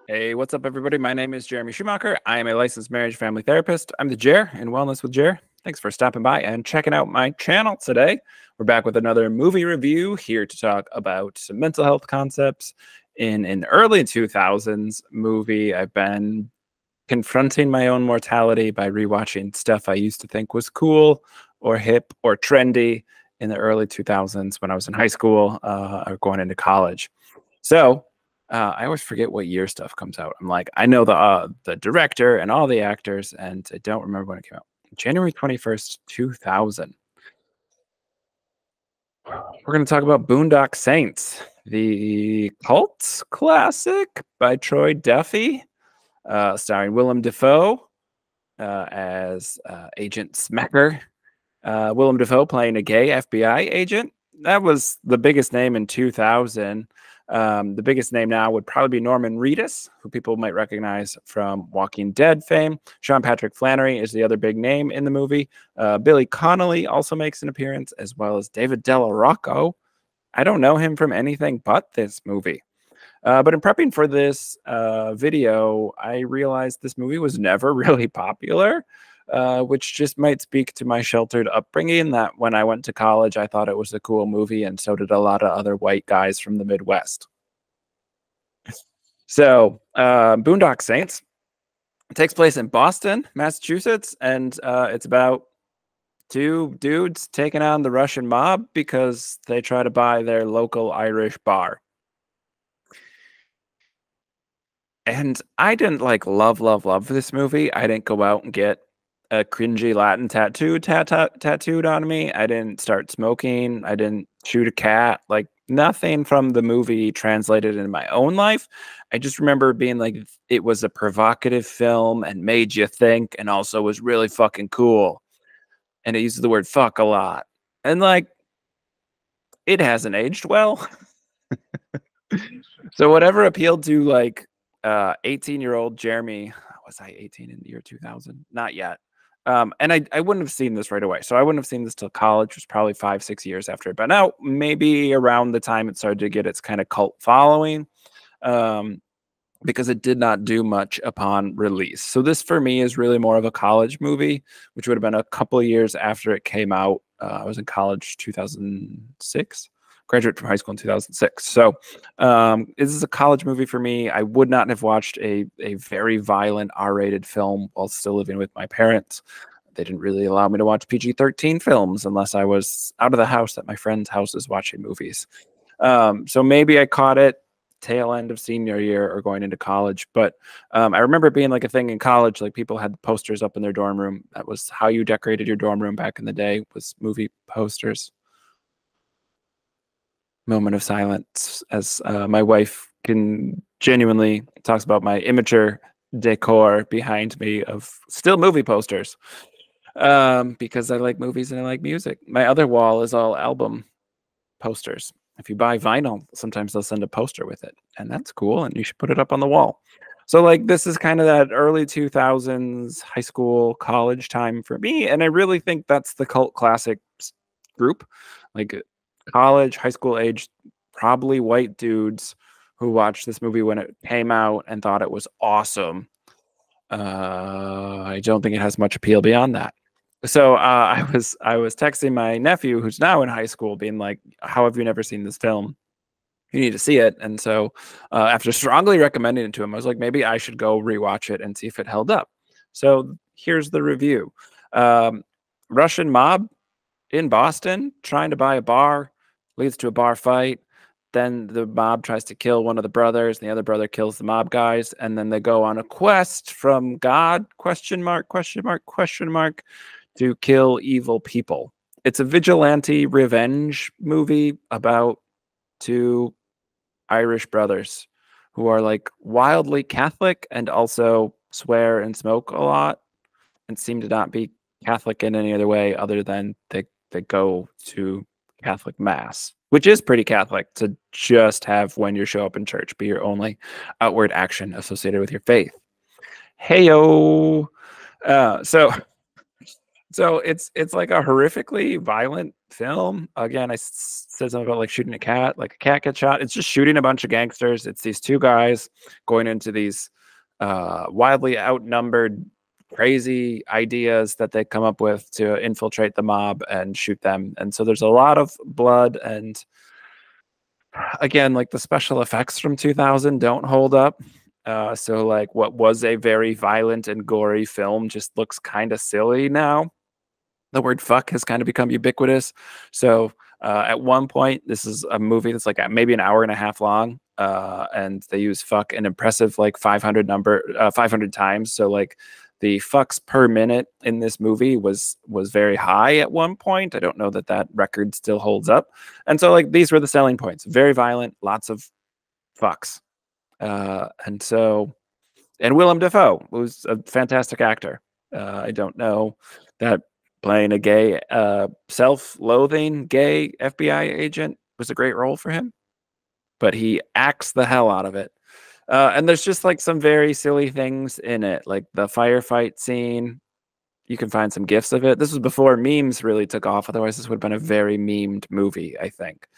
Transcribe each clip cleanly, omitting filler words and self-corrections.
Hey, what's up, everybody? My name is Jeremy Schumacher. I am a licensed marriage family therapist. I'm the Jer in Wellness with Jer. Thanks for stopping by and checking out my channel today. We're back with another movie review here to talk about some mental health concepts in an early 2000s movie. I've been confronting my own mortality by rewatching stuff I used to think was cool or hip or trendy in the early 2000s when I was in high school or going into college. So I always forget what year stuff comes out. I'm like, I know the director and all the actors, and I don't remember when it came out. January 21st, 2000. We're going to talk about Boondock Saints, the cult classic by Troy Duffy, starring Willem Dafoe as Agent Smecker. Willem Dafoe playing a gay FBI agent. That was the biggest name in 2000. The biggest name now would probably be Norman Reedus, who people might recognize from Walking Dead fame. Sean Patrick Flannery is the other big name in the movie. Billy Connolly also makes an appearance, as well as David Della Rocco. I don't know him from anything but this movie. But in prepping for this video, I realized this movie was never really popular, which just might speak to my sheltered upbringing, that when I went to college, I thought it was a cool movie, and so did a lot of other white guys from the Midwest. So, Boondock Saints takes place in Boston, Massachusetts, and it's about two dudes taking on the Russian mob because they try to buy their local Irish bar. And I didn't like love this movie. I didn't go out and get a cringy Latin tattoo tattooed on me. I didn't start smoking. I didn't shoot a cat. Like, nothing from the movie translated into my own life. I just remember being like, it was a provocative film and made you think, and also was really fucking cool. And it uses the word fuck a lot. And like, it hasn't aged well. So whatever appealed to like 18-year-old Jeremy, was I 18 in the year 2000? Not yet. And I wouldn't have seen this right away. So I wouldn't have seen this till college, which was probably 5-6 years after it. But now maybe around the time it started to get its kind of cult following, because it did not do much upon release. So this for me is really more of a college movie, which would have been a couple of years after it came out. I was in college 2006. Graduated from high school in 2006. So this is a college movie for me. I would not have watched a very violent R-rated film while still living with my parents. They didn't really allow me to watch PG-13 films unless I was out of the house at my friend's houses watching movies. So maybe I caught it tail end of senior year or going into college. But I remember it being like a thing in college. Like, people had posters up in their dorm room. That was how you decorated your dorm room back in the day, was movie posters. Moment of silence as my wife can genuinely talks about my immature decor behind me of still movie posters, because I like movies and I like music. My other wall is all album posters. If you buy vinyl, sometimes they'll send a poster with it, and that's cool, and you should put it up on the wall. So like, this is kind of that early 2000s high school college time for me, and I really think that's the cult classic group. Like, college, high school age, probably white dudes who watched this movie when it came out and thought it was awesome. I don't think it has much appeal beyond that. So I was texting my nephew, who's now in high school, being like, how have you never seen this film? You need to see it. And so after strongly recommending it to him, I was like, maybe I should go rewatch it and see if it held up. So here's the review. Russian mob in Boston trying to buy a bar, leads to a bar fight. Then the mob tries to kill one of the brothers, and the other brother kills the mob guys, and then they go on a quest from God, question mark, to kill evil people. It's a vigilante revenge movie about two Irish brothers who are like wildly Catholic and also swear and smoke a lot and seem to not be Catholic in any other way other than they go to Catholic Mass, which is pretty Catholic, to just have when you show up in church be your only outward action associated with your faith. Heyo. So So it's like a horrifically violent film. Again, said something about like shooting a cat, like a cat gets shot. It's just shooting a bunch of gangsters. It's these two guys going into these wildly outnumbered, crazy ideas that they come up with to infiltrate the mob and shoot them. And so there's a lot of blood, and again, like the special effects from 2000 don't hold up. So like what was a very violent and gory film just looks kind of silly now. The word fuck has kind of become ubiquitous. So at one point, this is a movie that's like maybe an hour and a half long, and they use fuck an impressive like 500 times. So like the fucks per minute in this movie was very high at one point. I don't know that that record still holds up. And so like these were the selling points: very violent, lots of fucks, and so and Willem Dafoe was a fantastic actor. I don't know that playing a gay, self-loathing gay FBI agent was a great role for him, but he acts the hell out of it. And there's just like some very silly things in it, like the firefight scene. You can find some gifs of it. This was before memes really took off. Otherwise, this would have been a very memed movie, I think.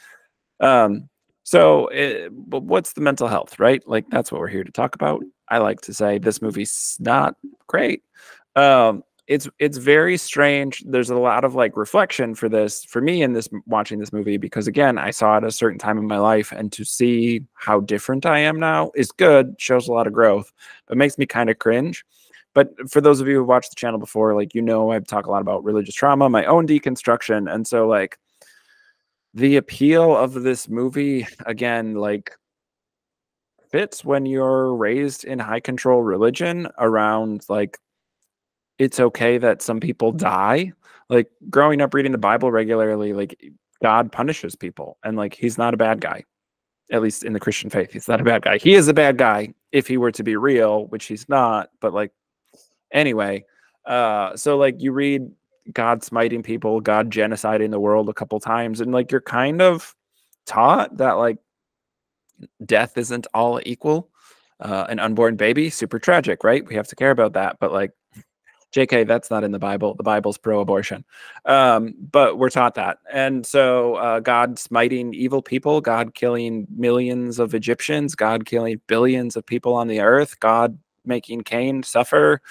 Um, but what's the mental health, right? Like that's what we're here to talk about. I like to say this movie's not great. It's very strange. There's a lot of like reflection for me in this watching this movie, because again, I saw it at a certain time in my life, and to see how different I am now is good, shows a lot of growth, but makes me kind of cringe. But for those of you who watched the channel before, like, you know, I talk a lot about religious trauma, my own deconstruction. And so like the appeal of this movie, again, like fits when you're raised in high control religion around like it's okay that some people die. Like growing up reading the Bible regularly, like God punishes people, and like he's not a bad guy. At least in the Christian faith, he's not a bad guy. He is a bad guy if he were to be real, which he's not. But like anyway, so like you read God smiting people, God genociding the world a couple times, and like you're kind of taught that like death isn't all equal. An unborn baby, super tragic, right? We have to care about that. But like JK, that's not in the Bible. The Bible's pro-abortion. But we're taught that. And so God smiting evil people, God killing millions of Egyptians, God killing billions of people on the earth, God making Cain suffer,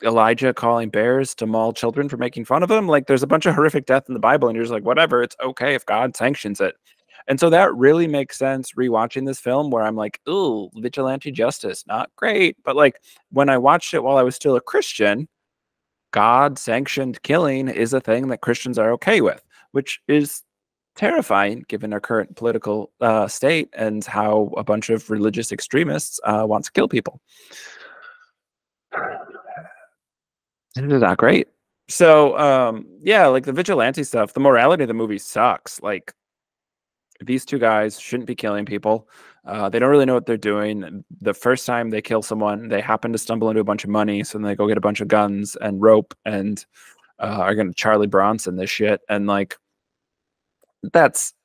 Elijah calling bears to maul children for making fun of him. Like there's a bunch of horrific death in the Bible, and you're just like, whatever, it's okay if God sanctions it. And so that really makes sense rewatching this film, where I'm like, ooh, vigilante justice, not great. But like when I watched it while I was still a Christian, God sanctioned killing is a thing that Christians are okay with, which is terrifying given our current political state and how a bunch of religious extremists want to kill people. It is not great. So yeah, like the vigilante stuff, the morality of the movie sucks. Like these two guys shouldn't be killing people. They don't really know what they're doing. The first time they kill someone, they happen to stumble into a bunch of money, so then they go get a bunch of guns and rope and are going to Charlie Bronson this shit. And like, that's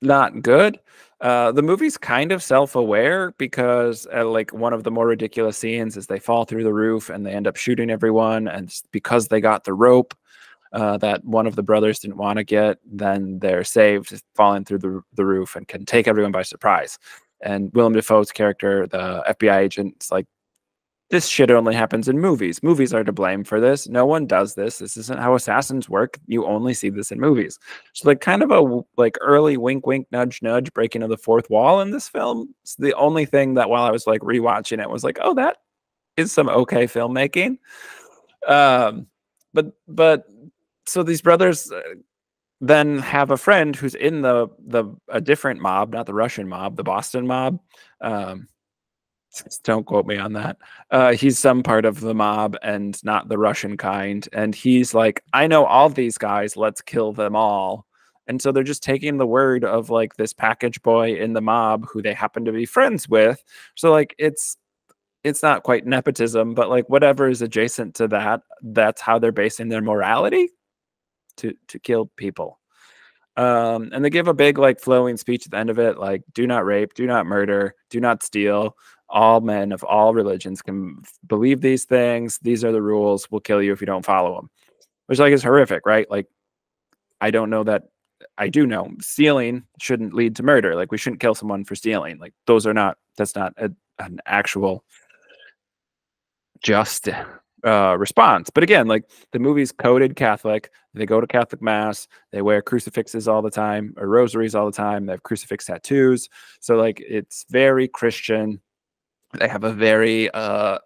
not good. The movie's kind of self-aware, because like one of the more ridiculous scenes is they fall through the roof and they end up shooting everyone. And because they got the rope that one of the brothers didn't want to get, then they're saved falling through the roof and can take everyone by surprise. And Willem Dafoe's character, the FBI agent, is like, this shit only happens in movies. Movies are to blame for this. No one does this. This isn't how assassins work. You only see this in movies. So like kind of a like early wink, wink, nudge, nudge, breaking of the fourth wall in this film. It's the only thing that while I was like rewatching it was like, oh, that is some okay filmmaking. But so these brothers then have a friend who's in a different mob, not the Russian mob, the Boston mob. Don't quote me on that. He's some part of the mob and not the Russian kind. And he's like, I know all these guys. Let's kill them all. And so they're just taking the word of like this package boy in the mob who they happen to be friends with. So like it's not quite nepotism, but like whatever is adjacent to that, that's how they're basing their morality, to kill people. And they give a big like flowing speech at the end of it, like do not rape, do not murder, do not steal. All men of all religions can believe these things. These are the rules. We'll kill you if you don't follow them, which like is horrific, right? Like I don't know that I do know stealing shouldn't lead to murder. Like we shouldn't kill someone for stealing. Like those are not. That's not an actual just response. But again, like the movie's coded Catholic. They go to Catholic mass. They wear crucifixes all the time or rosaries all the time. They have crucifix tattoos. So like it's very Christian. They have a very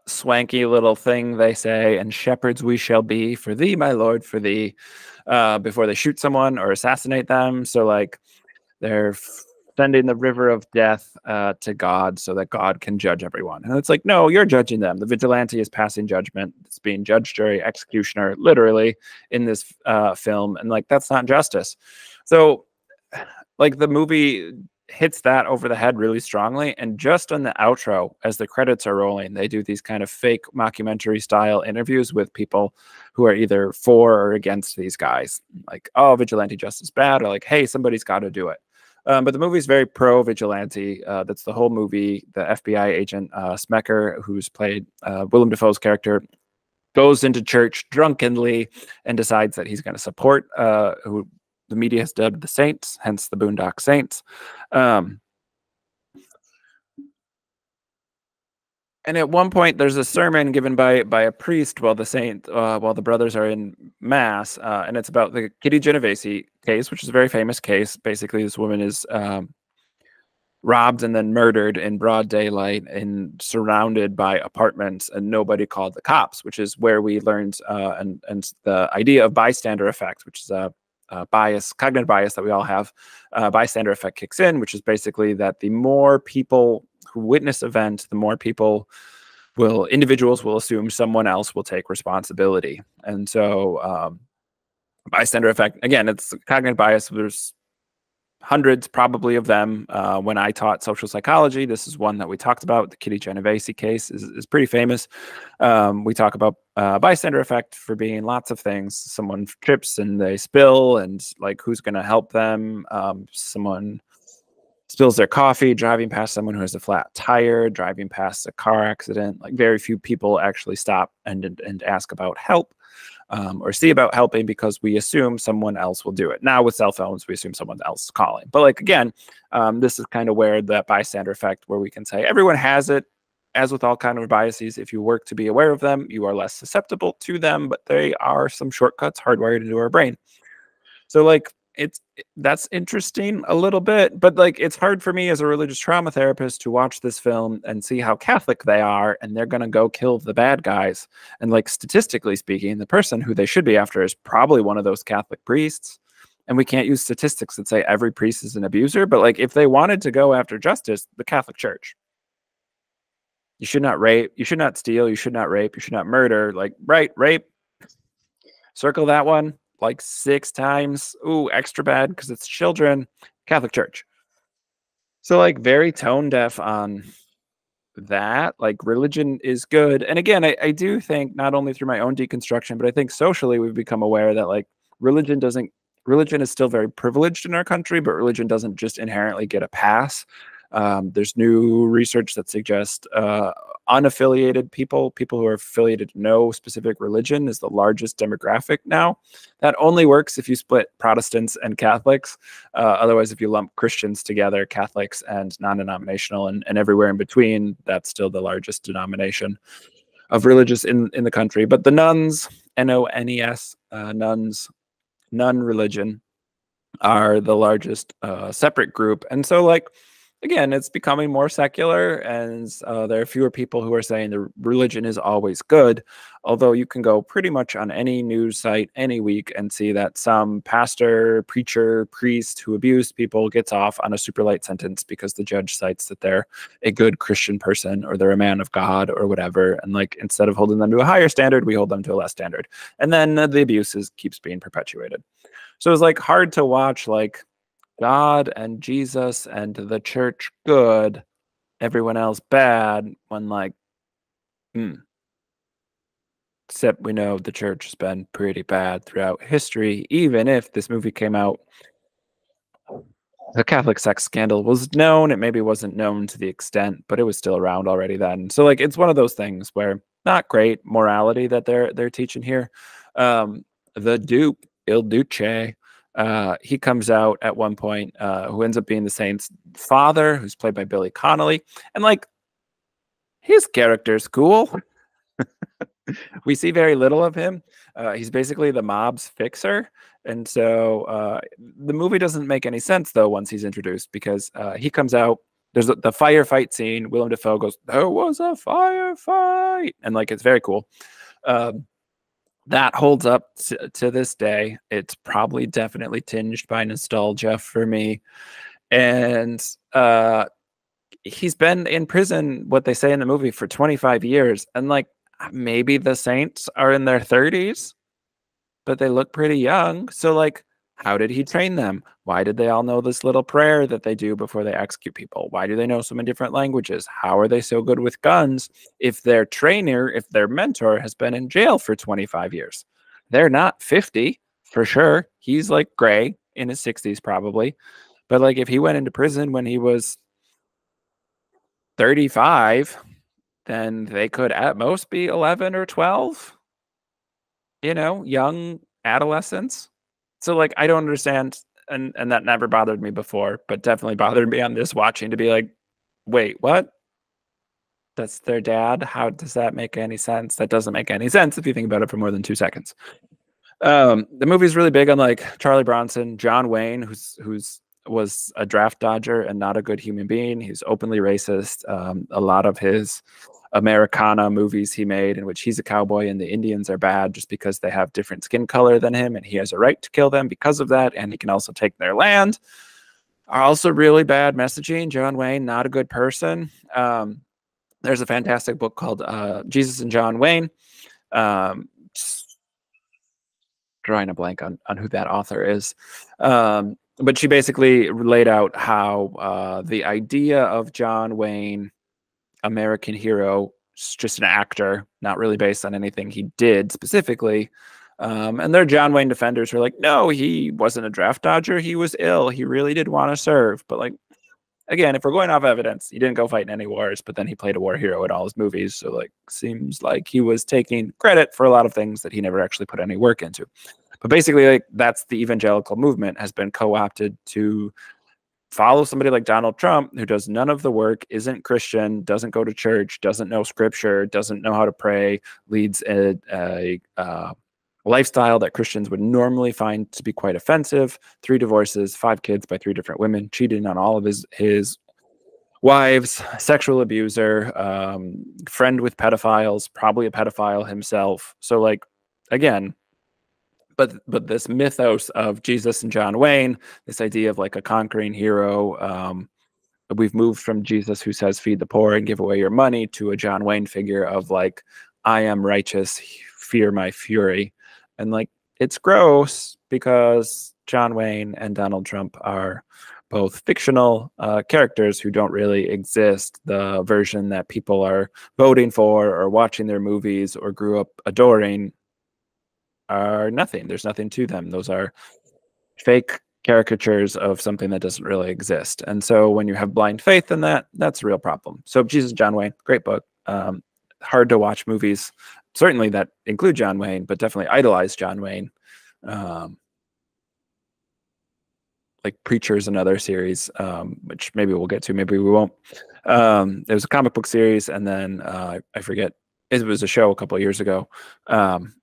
swanky little thing they say, and shepherds we shall be for thee, my Lord, for thee, before they shoot someone or assassinate them. So like they're sending the river of death to God so that God can judge everyone. And it's like, no, you're judging them. The vigilante is passing judgment. It's being judge, jury, executioner, literally in this film. And like, that's not justice. So like the movie hits that over the head really strongly. And just on the outro, as the credits are rolling, they do these kind of fake mockumentary style interviews with people who are either for or against these guys. Like, oh, vigilante justice bad, or like, hey, somebody's got to do it. But the movie's very pro vigilante. That's the whole movie. The FBI agent Smecker, who's played Willem Dafoe's character, goes into church drunkenly and decides that he's going to support who the media has dubbed the Saints, hence the Boondock Saints. And at one point, there's a sermon given by a priest while the brothers are in mass, and it's about the Kitty Genovese case, which is a very famous case. Basically, this woman is robbed and then murdered in broad daylight and surrounded by apartments, and nobody called the cops, which is where we learned and the idea of bystander effect, which is a bias, cognitive bias that we all have. Bystander effect kicks in, which is basically that the more people who witness event, the more individuals will assume someone else will take responsibility. And so bystander effect, again, it's cognitive bias. There's hundreds probably of them. When I taught social psychology, this is one that we talked about. The Kitty Genovese case is pretty famous. We talk about bystander effect for being lots of things. Someone trips and they spill, and like who's going to help them? Someone spills their coffee, driving past someone who has a flat tire, driving past a car accident. Like very few people actually stop and ask about help. Or see about helping because we assume someone else will do it. Now with cell phones, we assume someone else is calling. But like, again, this is kind of where that bystander effect, where we can say everyone has it. As with all kind of biases, if you work to be aware of them, you are less susceptible to them, but they are some shortcuts hardwired into our brain. So like, that's interesting a little bit, but like it's hard for me as a religious trauma therapist to watch this film and see how Catholic they are, and they're going to go kill the bad guys. And like statistically speaking, the person who they should be after is probably one of those Catholic priests. And we can't use statistics that say every priest is an abuser, but like if they wanted to go after justice, the Catholic Church. You should not rape, you should not steal, you should not rape, you should not murder. Like, right, rape, circle that one like 6 times. Ooh, extra bad because it's children. Catholic Church. So like very tone deaf on that. Like religion is good. And again, I do think not only through my own deconstruction, but I think socially we've become aware that like religion is still very privileged in our country, but religion doesn't just inherently get a pass. There's new research that suggests unaffiliated people who are affiliated to no specific religion is the largest demographic now. That only works if you split Protestants and Catholics. Otherwise, if you lump Christians together, Catholics and non-denominational and everywhere in between, that's still the largest denomination of religious in the country. But the nuns, N-O-N-E-S, nuns, nun religion, are the largest separate group. And so like, again, it's becoming more secular, and there are fewer people who are saying the religion is always good, although you can go pretty much on any news site any week and see that some pastor, preacher, priest who abused people gets off on a super light sentence because the judge cites that they're a good Christian person or they're a man of God or whatever. And like, instead of holding them to a higher standard, we hold them to a less standard. And then the abuse keeps being perpetuated. So it's like hard to watch like God and Jesus and the church good, everyone else bad, when like, except we know the church has been pretty bad throughout history, even if this movie came out the Catholic sex scandal was known. It maybe wasn't known to the extent, but it was still around already then. So like it's one of those things where not great morality that they're teaching here. The dupe, Il Duce, he comes out at one point, who ends up being the saint's father, who's played by Billy Connolly, and like his character's cool. We see very little of him. He's basically the mob's fixer. And so the movie doesn't make any sense, though, once he's introduced, because he comes out. There's the firefight scene. Willem Dafoe goes, "There was a firefight." And like, it's very cool. That holds up to this day. It's probably definitely tinged by nostalgia for me. And he's been in prison, what they say in the movie, for 25 years. And like, maybe the saints are in their 30s, but they look pretty young. So like, how did he train them? Why did they all know this little prayer that they do before they execute people? Why do they know so many different languages? How are they so good with guns if their trainer, if their mentor has been in jail for 25 years? They're not 50 for sure. He's like gray in his 60s probably. But like, if he went into prison when he was 35, then they could at most be 11 or 12, young adolescents. So like, I don't understand. And that never bothered me before, but definitely bothered me on this watching, to be like, wait, what? That's their dad? How does that make any sense? That doesn't make any sense if you think about it for more than 2 seconds. The movie's really big on like Charlie Bronson, John Wayne, who's was a draft dodger and not a good human being. He's openly racist. A lot of his Americana movies he made, in which he's a cowboy and the Indians are bad just because they have different skin color than him, and he has a right to kill them because of that, and he can also take their land, are also really bad messaging. John Wayne, not a good person. There's a fantastic book called Jesus and John Wayne. Drawing a blank on who that author is. But she basically laid out how the idea of John Wayne, American hero, is just an actor, not really based on anything he did specifically. And their John Wayne defenders were like, no, he wasn't a draft dodger. He was ill. He really did want to serve. But like, again, if we're going off evidence, he didn't go fight in any wars, but then he played a war hero in all his movies. So like, seems like he was taking credit for a lot of things that he never actually put any work into. But basically, like, that's the evangelical movement has been co-opted to follow somebody like Donald Trump, who does none of the work, isn't Christian, doesn't go to church, doesn't know scripture, doesn't know how to pray, leads a lifestyle that Christians would normally find to be quite offensive. 3 divorces, 5 kids by 3 different women, cheating on all of his wives, sexual abuser, friend with pedophiles, probably a pedophile himself. So like, again, but this mythos of Jesus and John Wayne, this idea of like a conquering hero, we've moved from Jesus who says feed the poor and give away your money to a John Wayne figure of like, I am righteous, fear my fury. And like, it's gross because John Wayne and Donald Trump are both fictional characters who don't really exist. The version that people are voting for or watching their movies or grew up adoring are nothing. There's nothing to them. Those are fake caricatures of something that doesn't really exist. And so when you have blind faith in that, that's a real problem. So Jesus, John Wayne, great book. Hard to watch movies, certainly that include John Wayne, but definitely idolize John Wayne. Like Preacher's another series, which maybe we'll get to, maybe we won't. It was a comic book series, and then I forget, it was a show a couple of years ago.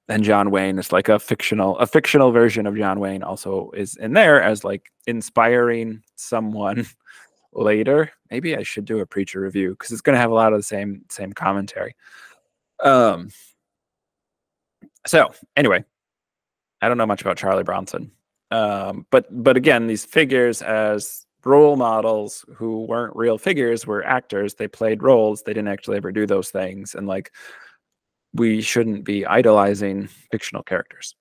And John Wayne is like a fictional version of John Wayne also is in there as like inspiring someone later. Maybe I should do a Preacher review because it's going to have a lot of the same commentary. So anyway, I don't know much about Charlie Bronson. But again, these figures as role models who weren't real figures were actors. They played roles. They didn't actually ever do those things. And like, we shouldn't be idolizing fictional characters.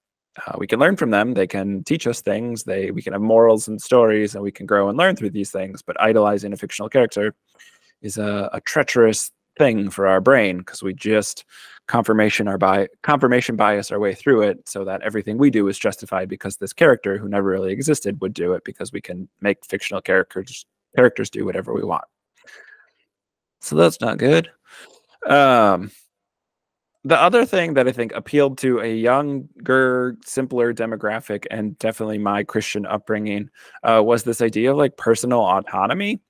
We can learn from them. They can teach us things. We can have morals and stories, and we can grow and learn through these things. But idolizing a fictional character is a treacherous thing for our brain because we just confirmation bias our way through it, so that everything we do is justified because this character who never really existed would do it, because we can make fictional characters do whatever we want. So that's not good. The other thing that I think appealed to a younger, simpler demographic, and definitely my Christian upbringing, was this idea of like personal autonomy,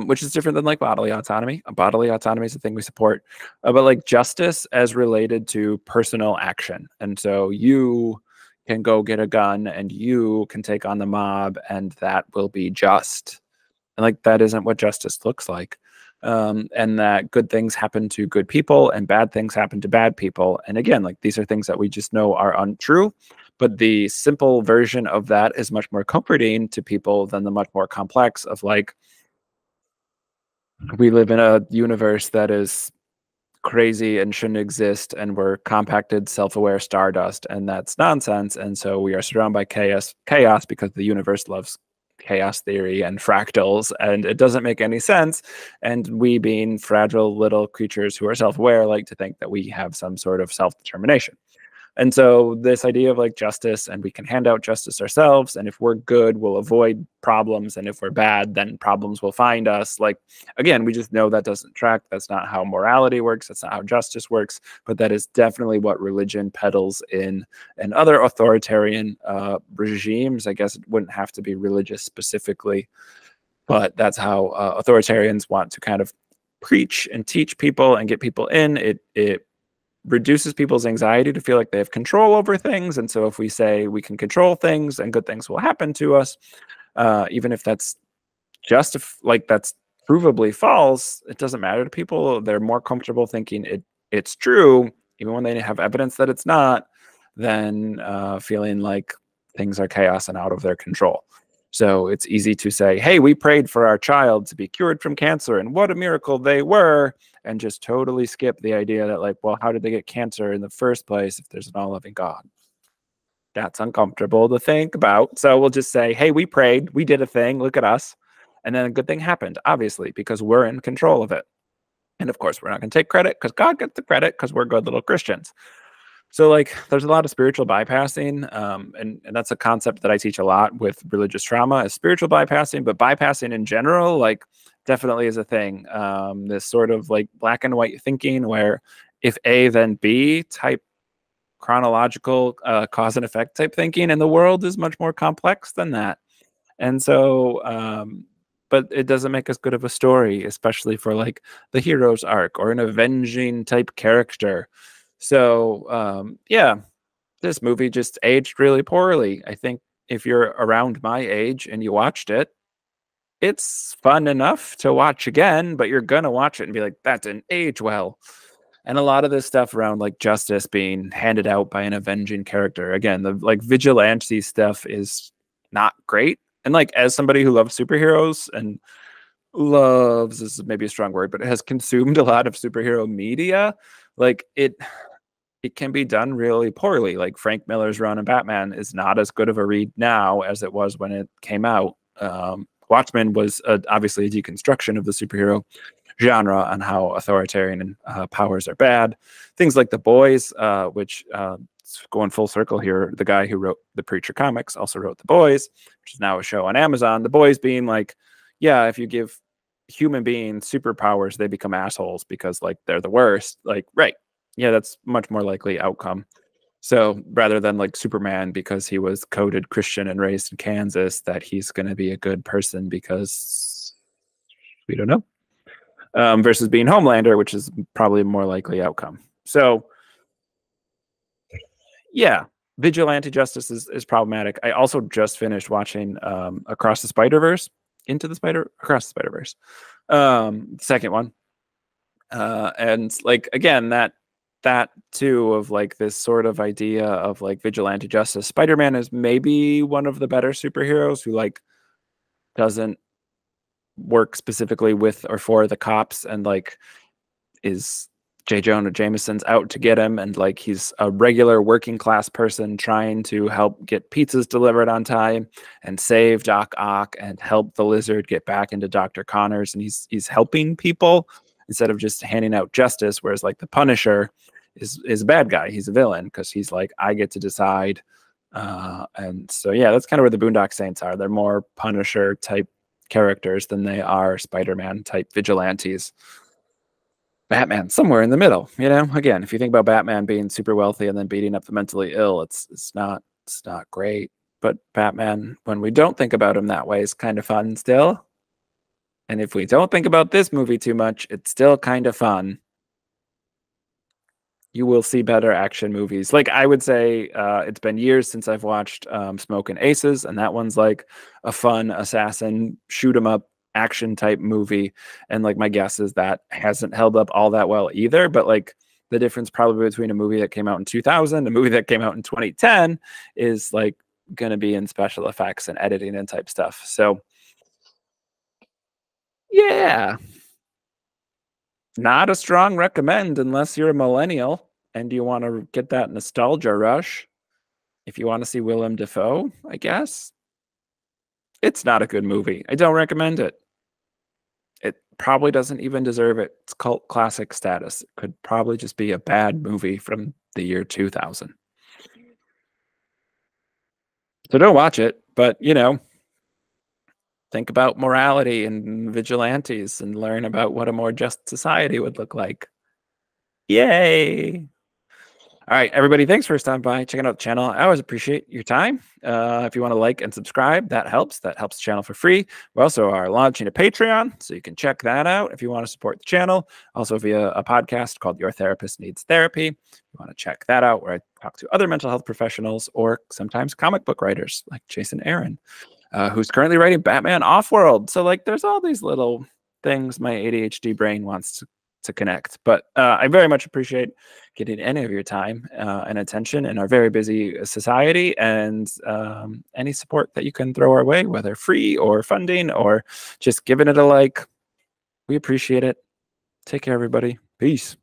which is different than like bodily autonomy. Bodily autonomy is the thing we support, but like justice as related to personal action. And so you can go get a gun and you can take on the mob, and that will be just. And like that isn't what justice looks like. And that good things happen to good people and bad things happen to bad people. And again, like these are things that we just know are untrue, but the simple version of that is much more comforting to people than the much more complex of like, we live in a universe that is crazy and shouldn't exist, and we're compacted, self-aware stardust, and that's nonsense. And so we are surrounded by chaos because the universe loves chaos theory and fractals, and it doesn't make any sense. And we, being fragile little creatures who are self-aware, like to think that we have some sort of self-determination. And so this idea of like justice, and we can hand out justice ourselves, and if we're good, we'll avoid problems, and if we're bad, then problems will find us. Like, again, we just know that doesn't track. That's not how morality works. That's not how justice works. But that is definitely what religion peddles in, and other authoritarian regimes. I guess it wouldn't have to be religious specifically, but that's how authoritarians want to kind of preach and teach people and get people in. It reduces people's anxiety to feel like they have control over things. And so if we say we can control things and good things will happen to us, even if that's just like that's provably false, it doesn't matter to people. They're more comfortable thinking it's true, even when they have evidence that it's not, than feeling like things are chaos and out of their control. So it's easy to say, hey, we prayed for our child to be cured from cancer, and what a miracle they were, and just totally skip the idea that like, well, how did they get cancer in the first place if there's an all-loving God? That's uncomfortable to think about. So we'll just say, hey, we prayed, we did a thing, look at us. And then a good thing happened, obviously, because we're in control of it. And of course, we're not going to take credit because God gets the credit because we're good little Christians. So like there's a lot of spiritual bypassing, and that's a concept that I teach a lot with religious trauma, is spiritual bypassing, but bypassing in general, like definitely is a thing. This sort of like black and white thinking where if A, then B type chronological cause and effect type thinking, and the world is much more complex than that. And so, but it doesn't make as good of a story, especially for like the hero's arc or an avenging type character. So yeah, this movie just aged really poorly. I think if you're around my age and you watched it, it's fun enough to watch again, but you're gonna watch it and be like, that didn't age well. And a lot of this stuff around like justice being handed out by an avenging character, again, the like vigilante stuff is not great. And like as somebody who loves superheroes and loves, this is maybe a strong word, but it has consumed a lot of superhero media, like it can be done really poorly. Like Frank Miller's run on Batman is not as good of a read now as it was when it came out. Watchmen was obviously a deconstruction of the superhero genre on how authoritarian powers are bad. Things like The Boys, which going full circle here, the guy who wrote the Preacher comics also wrote The Boys, which is now a show on Amazon. The Boys being like, yeah, if you give human beings superpowers, they become assholes because like they're the worst. Like, right. Yeah, that's much more likely outcome. So rather than like Superman, because he was coded Christian and raised in Kansas, that he's going to be a good person because we don't know, versus being Homelander, which is probably a more likely outcome. So yeah, vigilante justice is problematic. I also just finished watching Across the Spider-Verse, Across the Spider-Verse, second one. And like, again, that too of like this sort of idea of like vigilante justice. Spider-Man is maybe one of the better superheroes who like doesn't work specifically with or for the cops, and like is J. Jonah Jameson's out to get him, and like he's a regular working class person trying to help get pizzas delivered on time and save Doc Ock and help the Lizard get back into Dr. Connors, and he's helping people. instead of just handing out justice. Whereas like the Punisher is a bad guy. He's a villain because he's like, I get to decide. And so, yeah, that's kind of where the Boondock Saints are. They're more Punisher type characters than they are Spider-Man type vigilantes. Batman somewhere in the middle, you know. Again, if you think about Batman being super wealthy and then beating up the mentally ill, it's not great. But Batman, when we don't think about him that way, is kind of fun still. And if we don't think about this movie too much, it's still kind of fun. You will see better action movies. Like I would say, it's been years since I've watched Smokin' Aces, and that one's like a fun assassin shoot 'em up action type movie. And like my guess is that hasn't held up all that well either. But like the difference probably between a movie that came out in 2000, a movie that came out in 2010, is like going to be in special effects and editing and type stuff. So yeah, not a strong recommend unless you're a millennial and you want to get that nostalgia rush. If you want to see Willem Dafoe, I guess. It's not a good movie. I don't recommend it. It probably doesn't even deserve its cult classic status. It could probably just be a bad movie from the year 2000. So don't watch it, but you know, think about morality and vigilantes and learn about what a more just society would look like. Yay! All right, everybody, thanks for stopping by, checking out the channel. I always appreciate your time. If you want to like and subscribe, that helps. That helps the channel for free. We also are launching a Patreon, so you can check that out if you want to support the channel. Also via a podcast called Your Therapist Needs Therapy. If you want to check that out, where I talk to other mental health professionals or sometimes comic book writers like Jason Aaron, who's currently writing Batman Off-World. So like there's all these little things my ADHD brain wants to connect. But I very much appreciate getting any of your time and attention in our very busy society, and any support that you can throw our way, whether free or funding or just giving it a like. We appreciate it. Take care, everybody. Peace.